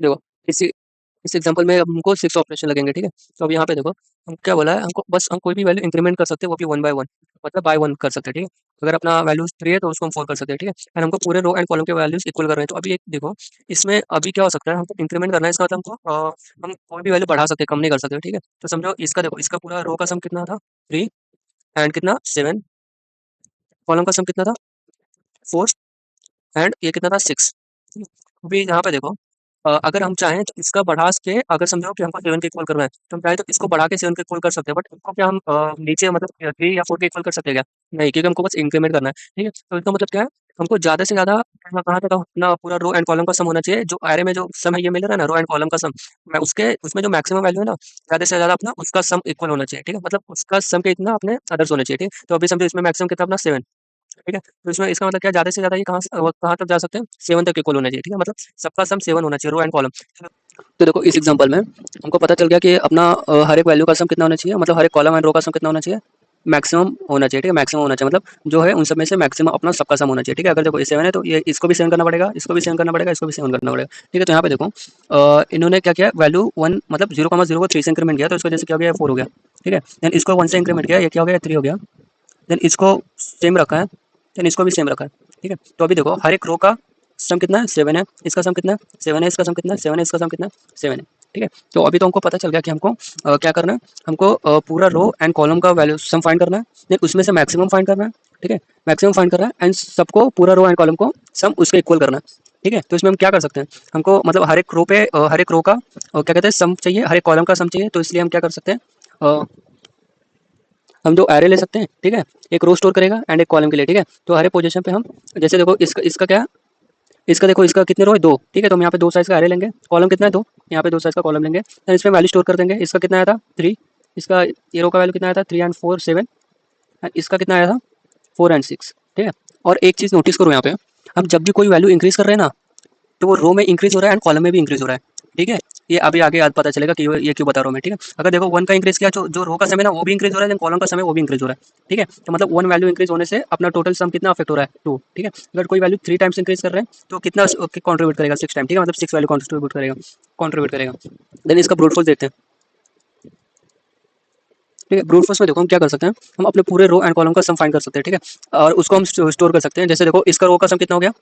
देखो इसी इस एग्जांपल में अब हमको 6 ऑपरेशन लगेंगे, ठीक है? तो अब यहाँ पे देखो, हम क्या बोला है, हमको बस हम कोई भी वैल्यू इंक्रीमेंट कर सकते हैं, वो भी 1 बाय 1 मतलब बाय 1 कर सकते हैं, ठीक है? अगर अपना वैल्यूज़ 3 है तो उसको हम 4 कर सकते हैं, ठीक है? एंड हमको पूरे रो एंड कॉलम के वैल्यूज़ इक्वल कर रहे हैं, तो अभी एक देखो, इसमें अभी क्या हो सकता है, हमको इंक्रीमेंट करना है, इसका मतलब हमको हम कोई भी वैल्यू बढ़ा सकते हैं, कम नहीं कर सकते, ठीक है? तो समझो इसका देखो, इसका पूरा रो का सम कितना था? 3 एंड कितना 7, कॉलम का सम कितना था? 4 एंड ये कितना था 6। ठीक है? अभी यहाँ पे देखो, अगर हम चाहें तो इसका बढ़ा के, अगर समझो कि हमको 7 के इक्वल करना है, तो हम चाहें तो इसको बढ़ा के 7 के इक्वल कर सकते हैं, बट इसको क्या हम नीचे मतलब 3 या 4 के इक्वल कर सकते हैं क्या? नहीं, क्योंकि हमको बस इंक्रीमेंट करना है, ठीक है? तो इसका मतलब क्या है, हमको ज़्यादा से ज़्यादा कहाँ तक अपना पूरा रो एंड कॉलम का सम होना चाहिए, जो एरे में जो सम है ये मिल रहा है ना, रो एंड कॉलम का सम, मैं उसके उसमें जो मैक्सिमम वैल्यू है ना, ज़्यादा से ज़्यादा अपना उसका सम इक्वल होना चाहिए, ठीक है? मतलब उसका सम के इतना अपने अदर्स होना चाहिए, ठीक है? तो अभी समझो इसमें मैक्सिमम कितना अपना 7, ठीक है? तो इसमें इसका मतलब क्या है, ज़्यादा से ज़्यादा ये कहाँ तक जा सकते हैं? 7 तक इक्वल होना चाहिए, ठीक है? मतलब सबका सम 7 होना चाहिए, रो एंड कॉलम। तो देखो इस एग्जांपल में हमको पता चल गया कि अपना हर एक वैल्यू का सम कितना होना चाहिए, मतलब हर एक कॉलम एंड रो का सम कितना होना चाहिए? मैक्सिमम होना चाहिए, ठीक है? मैक्सिमम होना चाहिए, मतलब जो है उन सब में से मैक्सिमम अपना सबका सम होना चाहिए, ठीक है? अगर देखो ये 7 है तो ये इसको भी 7 करना पड़ेगा, इसको भी 7 करना पड़ेगा, इसको भी 7 करना पड़ेगा, ठीक है? तो यहाँ पे देखो, इन्होंने क्या किया, वैल्यू 1 मतलब 0,0 को 3 से इंक्रीमेंट किया, तो इसकी वजह से क्या हो गया, 4 हो गया, ठीक है? देन इसको 1 से इंक्रीमेंट किया, ये क्या हो गया, 3 हो गया। देन इसको सेम रखा है, देन इसको भी सेम रखा है, ठीक है? तो अभी देखो हर एक रो का सम कितना है, 7 है, इसका सम कितना है, 7 है, इसका सम कितना है, 7 है, इसका सम कितना है, 7 है, ठीक है? तो अभी तो हमको पता चल गया कि हमको क्या करना है, हमको पूरा रो एंड कॉलम का वैल्यू सम फाइंड करना है, देन उसमें से मैक्सिमम फाइंड करना है, ठीक है? मैक्सिमम फाइंड करना है एंड सबको पूरा रो एंड कॉलम को सम उसके इक्वल करना है, ठीक है? तो इसमें हम क्या कर सकते हैं, हमको मतलब हर एक रो पे हर एक रो का क्या कहते हैं सम चाहिए, हर एक कॉलम का सम चाहिए, तो इसलिए हम क्या कर सकते हैं, हम दो एरे ले सकते हैं, ठीक है? एक रो स्टोर करेगा एंड एक कॉलम के लिए, ठीक है? तो हर एक पोजीशन पे हम, जैसे देखो इसका इसका क्या है, इसका देखो इसका कितने रो है, 2, ठीक है? तो हम यहाँ पे 2 साइज़ का एरे लेंगे, कॉलम कितना है 2, यहाँ पे 2 साइज़ का कॉलम लेंगे, देन इसमें वैल्यू स्टोर कर देंगे, इसका कितना आया था 3, इसका ये रो का वैल्यू कितना आया था 3 एंड 4 7 एंड इसका कितना आया था 4 एंड 6, ठीक है? और एक चीज़ नोटिस करो यहाँ पे, हम जब भी कोई वैल्यू इंक्रीज़ कर रहे हैं ना, तो वो रो में इंक्रीज़ हो रहा है एंड कॉलम में भी इंक्रीज़ हो रहा है, ठीक है? ये अभी आगे याद पता चलेगा कि ये क्यों बता रहा हूँ मैं, ठीक है? अगर देखो 1 का इंक्रीज़ किया, जो जो रो का सम है ना वो भी इंक्रीज़ हो रहा है, देन कॉलम का सम है वो भी इंक्रीज़ हो रहा है, ठीक है? तो मतलब 1 वैल्यू इंक्रीज़ होने से अपना टोटल सम कितना अफेक्ट हो रहा है, 2, ठीक है? अगर कोई वैल्यू 3 टाइम्स इंक्रीज़ कर रहे हैं तो कितना कंट्रीब्यूट करेगा, 6 टाइम, ठीक है? मतलब 6 वैल्यू कंट्रीब्यूट करेगा। देन इसका ब्रूट फोर्स देखते हैं, ठीक है? ब्रूट फोर्स में देखो हम क्या कर सकते हैं, हम अपने पूरे रो एंड कॉलम का सम फाइंड कर सकते हैं, ठीक है? और उसको हम स्टोर कर सकते हैं, जैसे देखो इसका रो का सम कितना हो गया,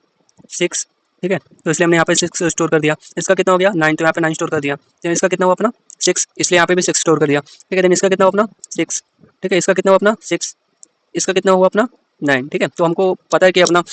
6, ठीक है? तो इसलिए हमने यहाँ पे 6 स्टोर कर दिया, इसका कितना हो गया 9, तो यहाँ पे 9 स्टोर कर दिया, देन इसका कितना हुआ अपना 6, इसलिए यहाँ पे भी 6 स्टोर कर दिया, ठीक है? देन इसका कितना हुआ अपना 6, ठीक है? इसका कितना हुआ अपना 6, इसका कितना हुआ अपना 9, ठीक है? तो हमको पता है कि अपना